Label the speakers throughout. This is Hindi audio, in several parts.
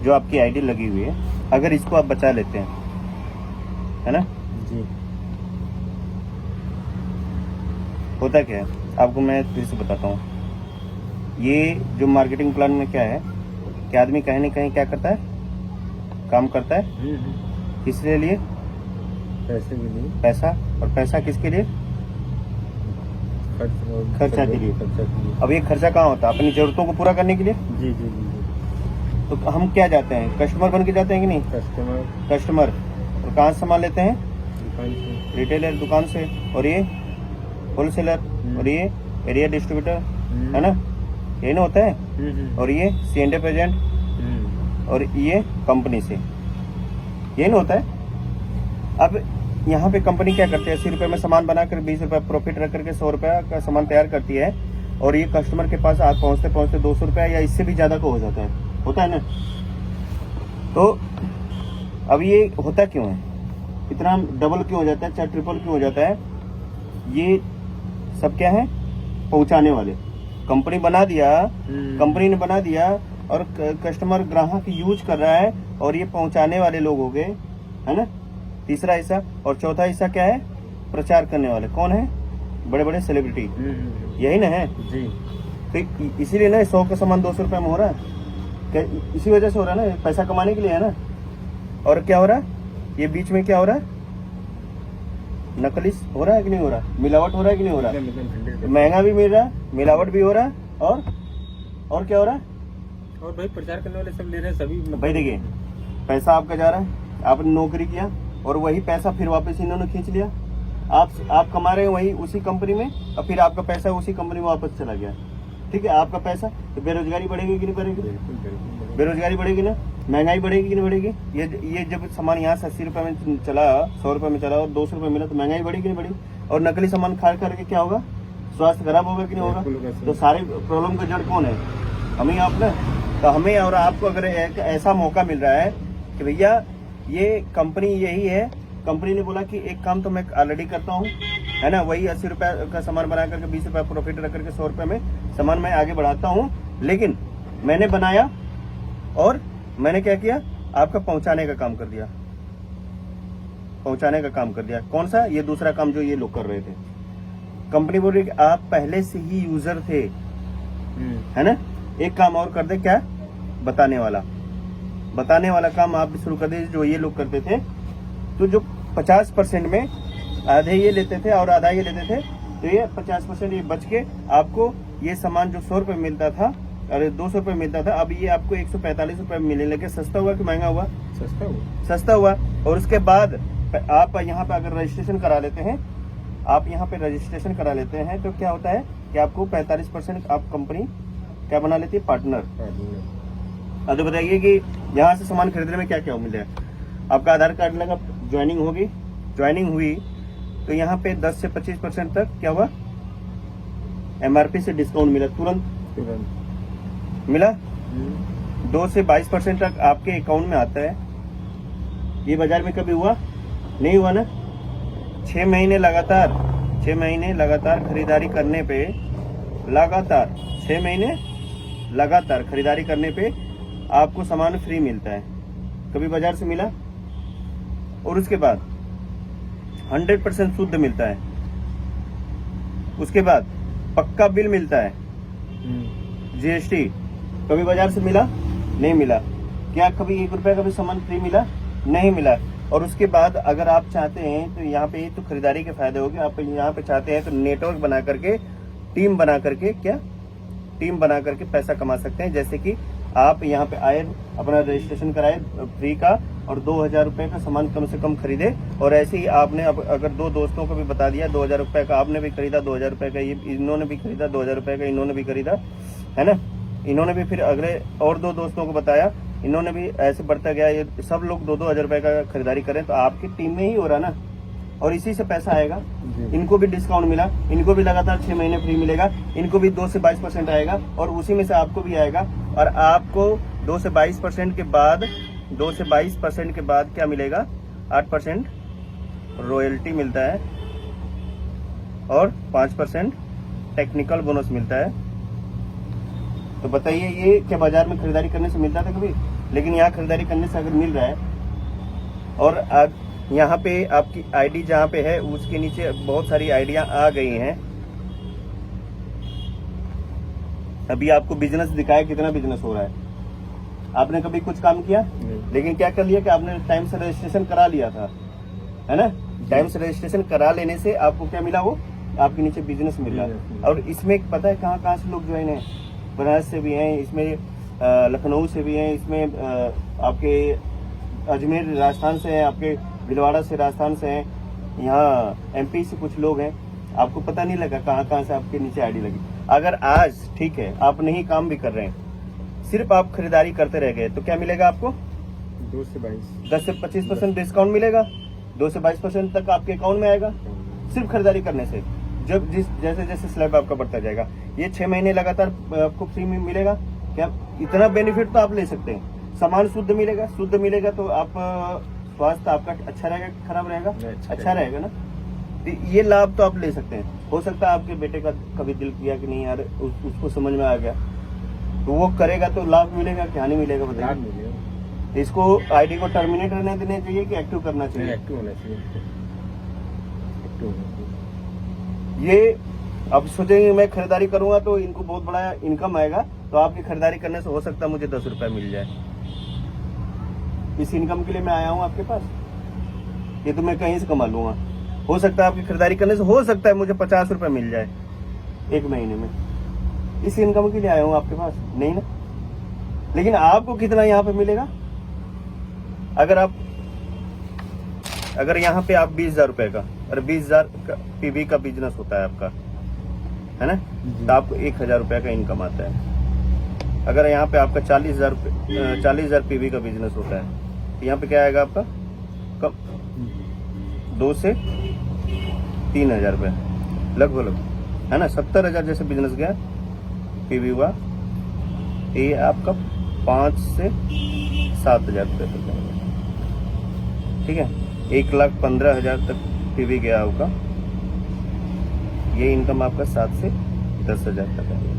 Speaker 1: जो आपकी आईडी लगी हुई है, अगर इसको आप बचा लेते हैं, है ना
Speaker 2: जी।
Speaker 1: होता क्या है आपको मैं फिर से बताता हूँ। ये जो मार्केटिंग प्लान में क्या है कि आदमी कहीं ना कहीं क्या करता है, काम करता है किसके लिए,
Speaker 2: पैसे के लिए,
Speaker 1: पैसा, और पैसा किसके लिए, खर्चा के लिए। अब ये खर्चा कहाँ होता है, अपनी जरूरतों को पूरा करने के लिए।
Speaker 2: जी जी जी।
Speaker 1: तो हम क्या जाते हैं, कस्टमर बन के जाते हैं कि नहीं, कस्टमर। और कहाँ से सामान लेते हैं,
Speaker 2: दुकान से,
Speaker 1: रिटेलर दुकान से, और ये होलसेलर, और ये एरिया डिस्ट्रीब्यूटर, है ना, ये ना होता है। और ये C&F एजेंट, और ये कंपनी से, ये ना होता है। अब यहाँ पे कंपनी क्या करती है, 80 रुपए में सामान बनाकर 20 रुपए प्रॉफिट रख करके 100 रुपया का सामान तैयार करती है, और ये कस्टमर के पास आज पहुँचते पहुँचते 200 रुपया या इससे भी ज्यादा का हो जाता है ना। तो अब ये होता क्यों है, इतना डबल क्यों हो जाता है, चाहे ट्रिपल क्यों हो जाता है। ये सब क्या है, पहुंचाने वाले, कंपनी बना दिया, कंपनी ने बना दिया, और कस्टमर ग्राहक यूज कर रहा है, और ये पहुंचाने वाले लोग हो गए, है ना, तीसरा हिस्सा। और चौथा हिस्सा क्या है, प्रचार करने वाले कौन है, बड़े बड़े सेलिब्रिटी, यही ना है
Speaker 2: जी।
Speaker 1: तो इसीलिए ना 100 का सामान 200 रुपए में हो रहा है, क्या इसी वजह से हो रहा है ना, पैसा कमाने के लिए है ना। और क्या हो रहा है, ये बीच में क्या हो रहा है, नकली हो रहा है कि नहीं हो रहा, मिलावट हो रहा है कि नहीं हो रहा, महंगा भी मिल रहा है, मिलावट भी हो रहा है, और क्या हो रहा है,
Speaker 2: और भाई प्रचार करने वाले सब ले रहे हैं सभी।
Speaker 1: भाई देखिए, पैसा आपका जा रहा है, आपने नौकरी किया, और वही पैसा फिर वापस इन्होंने खींच लिया, आप कमा रहे हैं वही उसी कंपनी में, और फिर आपका पैसा उसी कंपनी में वापस चला गया, ठीक है, आपका पैसा। तो बेरोजगारी बढ़ेगी कि नहीं बढ़ेगी, बेरोजगारी बढ़ेगी ना, महंगाई बढ़ेगी कि नहीं बढ़ेगी। ये जब सामान यहाँ से 80 रुपए में चला, 100 रुपए में चला, और 200 रुपए मिला, तो महंगाई बढ़ेगी कि नहीं बढ़ेगी। और नकली सामान खा करके क्या होगा, स्वास्थ्य खराब होगा कि नहीं होगा। तो सारे प्रॉब्लम का जड़ कौन है, हम ही आप ना। तो हमें और आपको अगर एक ऐसा मौका मिल रहा है कि भैया ये कंपनी यही है, कंपनी ने बोला कि एक काम तो मैं ऑलरेडी करता हूँ, है ना, वही 80 रुपए का सामान बना करके 20 रुपए प्रॉफिट रख करके 100 रुपए में सामान मैं आगे बढ़ाता हूँ, लेकिन मैंने बनाया और मैंने क्या किया, आपका पहुंचाने का काम कर दिया, पहुंचाने का काम कर दिया। कौन सा, ये दूसरा काम जो ये लोग कर रहे थे। कंपनी बोल रही कि आप पहले से ही यूजर थे, है ना, एक काम और कर दे, क्या, बताने वाला काम आप भी शुरू कर दे, जो ये लोग करते थे। तो जो 50% में आधे ये लेते थे और आधा ये लेते थे, तो ये 50% ये बच के आपको ये सामान जो 100 रुपए मिलता था, अरे 200 रुपए मिलता था, अब ये आपको 145 रुपए मिलने लगे। सस्ता हुआ कि महंगा हुआ, सस्ता हुआ। और उसके बाद आप यहाँ पे अगर रजिस्ट्रेशन करा लेते हैं, आप यहाँ पे रजिस्ट्रेशन करा लेते हैं, तो क्या होता है कि आपको 45% आप कंपनी क्या बना लेती है, पार्टनर। अब तो बताइए कि यहाँ से सामान खरीदने में क्या क्या मिलेगा, आपका आधार कार्ड लगा, ज्वाइनिंग हुई, तो यहाँ पे 10 से 25% तक क्या हुआ, MRP से डिस्काउंट मिला, तुरंत मिला। 2 से 22% तक आपके अकाउंट में आता है। ये बाजार में कभी हुआ नहीं, हुआ ना। 6 महीने लगातार खरीदारी करने पे, लगातार 6 महीने लगातार खरीदारी करने पे आपको सामान फ्री मिलता है, कभी बाजार से मिला। और उसके बाद 100% शुद्ध मिलता है, उसके बाद पक्का बिल मिलता है, GST। कभी बाजार से मिला नहीं मिला, क्या कभी 1 रुपया का भी सामान फ्री मिला नहीं मिला। और उसके बाद अगर आप चाहते हैं तो यहाँ पे तो खरीदारी के फायदे हो गए, आप यहाँ पे चाहते हैं तो नेटवर्क बना करके, टीम बना करके पैसा कमा सकते हैं। जैसे कि आप यहाँ पे आए, अपना रजिस्ट्रेशन कराए फ्री का, और 2000 रुपए का सामान कम से कम खरीदे। और ऐसे ही आपने अब अगर 2 दोस्तों को भी बता दिया, 2000 रुपए का आपने भी खरीदा, 2000 रुपए का ये इन्होंने भी खरीदा, 2000 रुपए का इन्होंने भी खरीदा, है ना, इन्होंने भी फिर अगले और 2 दोस्तों को बताया, इन्होंने भी, ऐसे बढ़ता गया, ये सब लोग 2-2 हजार रुपए का खरीदारी करें, तो आपकी टीम में ही हो रहा ना, और इसी से पैसा आएगा। इनको भी डिस्काउंट मिला, इनको भी लगातार 6 महीने फ्री मिलेगा, इनको भी 2 से 22% आएगा, और उसी में से आपको भी आएगा। और आपको 2 से 22% के बाद क्या मिलेगा, 8% रॉयल्टी मिलता है, और 5% टेक्निकल बोनस मिलता है। तो बताइए, ये क्या बाजार में खरीदारी करने से मिलता था कभी? लेकिन यहाँ खरीदारी करने से अगर मिल रहा है और यहाँ पे आपकी आईडी जहाँ पे है उसके नीचे बहुत सारी आइडिया आ गई हैं। अभी आपको बिजनेस दिखाया, कितना बिजनेस हो रहा है। आपने कभी कुछ काम किया, लेकिन क्या कर लिया कि आपने टाइम से रजिस्ट्रेशन करा लिया था, है ना। टाइम से रजिस्ट्रेशन करा लेने से आपको क्या मिला, वो आपके नीचे बिजनेस मिला। और इसमें पता है कहाँ कहाँ से लोग ज्वाइन है, बनारस से भी हैं, इसमें लखनऊ से भी हैं, इसमें आपके अजमेर राजस्थान से हैं, आपके भिलवाड़ा से राजस्थान से हैं, यहाँ एमपी से कुछ लोग हैं। आपको पता नहीं लगा कहाँ कहाँ से आपके नीचे आईडी लगी। अगर आज ठीक है आप नहीं काम भी कर रहे हैं, सिर्फ आप खरीदारी करते रह गए, तो क्या मिलेगा आपको?
Speaker 2: 2 से 22
Speaker 1: 10 से 25% डिस्काउंट मिलेगा। 2 से 22% तक आपके अकाउंट में आएगा सिर्फ खरीदारी करने से। जब जैसे जैसे स्लैब आपका बढ़ता जाएगा, ये 6 महीने लगातार आपको फ्री में मिलेगा। क्या इतना बेनिफिट तो आप ले सकते हैं। सामान शुद्ध मिलेगा तो आप स्वास्थ्य आपका अच्छा रहेगा, खराब रहेगा? अच्छा रहेगा ना। ये लाभ तो आप ले सकते हैं। हो सकता है आपके बेटे का कभी दिल किया कि नहीं यार, उसको समझ में आ गया, तो वो करेगा तो लाभ मिलेगा, क्या नहीं मिलेगा
Speaker 2: लाभ
Speaker 1: बताइए।
Speaker 2: मिलेगा।
Speaker 1: इसको आईडी को टर्मिनेट रहने देना चाहिए कि एक्टिव करना चाहिए?
Speaker 2: एक्टिव होना चाहिए, एक्टिव होना चाहिए।
Speaker 1: ये अब सोचेंगे मैं खरीदारी करूंगा तो इनको बहुत बड़ा इनकम आएगा, तो आपकी खरीदारी करने से हो सकता है मुझे 10 रुपए मिल जाए। इस इनकम के लिए मैं आया हूँ आपके पास, ये तो मैं कहीं से कमा लूंगा। हो सकता है आपकी खरीदारी करने से हो सकता है मुझे 50 रुपए मिल जाए 1 महीने में। इस इनकम के लिए आया हूँ आपके पास, नहीं ना। लेकिन आपको कितना यहाँ पे मिलेगा? अगर यहाँ पे आप 20,000 रुपए का और 20,000 पीवी का बिजनेस होता है आपका, है ना, तो आपको 1,000 रुपए का इनकम आता है। अगर यहाँ पे आपका 40,000 पीवी का बिजनेस होता है, तो यहाँ पे क्या आएगा आपका? 2 से 3,000 रुपए लगभग, है ना। 70,000 जैसे बिजनेस गया पीवी हुआ, ये आपका 5 से 7,000 रुपए तक जाएगा। ठीक है, 1,15,000 तक पीवी गया होगा, ये इनकम आपका 7 से 10,000 तक है।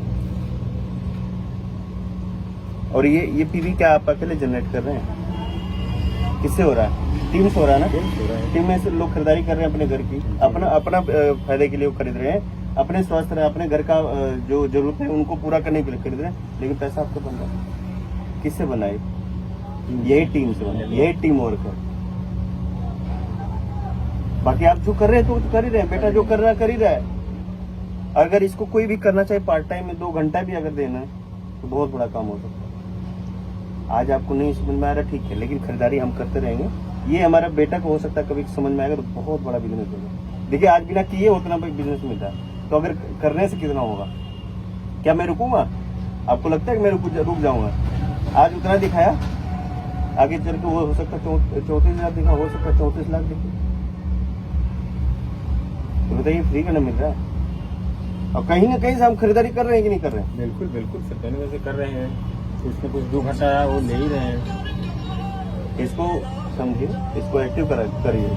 Speaker 1: और ये पीवी क्या आप अकेले जनरेट कर रहे हैं? किससे हो रहा है? टीम से हो रहा है ना। टीम में से लोग खरीदारी कर रहे हैं अपने घर की, अपना फायदे के लिए वो खरीद रहे हैं, अपने स्वास्थ्य, अपने घर का जो जरूरत है उनको पूरा करने के लिए खरीद रहे हैं। लेकिन पैसा आपको बन रहा है, किससे बना है? यही टीम से बना, यही टीम वर्क है। बाकी आप जो कर रहे हैं तो कर ही रहे हैं, बेटा जो कर रहा है कर ही रहा है। अगर इसको कोई भी करना चाहे पार्ट टाइम में 2 घंटा भी अगर देना है तो बहुत बड़ा काम हो सकता है। आज आपको नहीं समझ में आ रहा, ठीक है, लेकिन खरीदारी हम करते रहेंगे। ये हमारा बेटा को हो सकता है कभी समझ में आएगा तो बहुत बड़ा बिजनेस होगा। देखिए आज बिना किए उतना बिजनेस मिलता है, तो अगर करने से कितना होगा? क्या मैं रुकूंगा? आपको लगता है कि मैं रुक जाऊंगा? आज उतना दिखाया, आगे चल के वो हो सकता है 34,000 दिखा, हो सकता है 34 लाख दिखे। तो बताइए फ्री का ना मिल रहा है। और कहीं ना कहीं से हम खरीदारी कर रहे हैं कि नहीं कर रहे हैं?
Speaker 2: बिल्कुल बिल्कुल सर, कहने वैसे कर रहे हैं, कुछ न कुछ 2 घंटा वो ले ही रहे हैं।
Speaker 1: इसको समझिए, इसको एक्टिव करिए।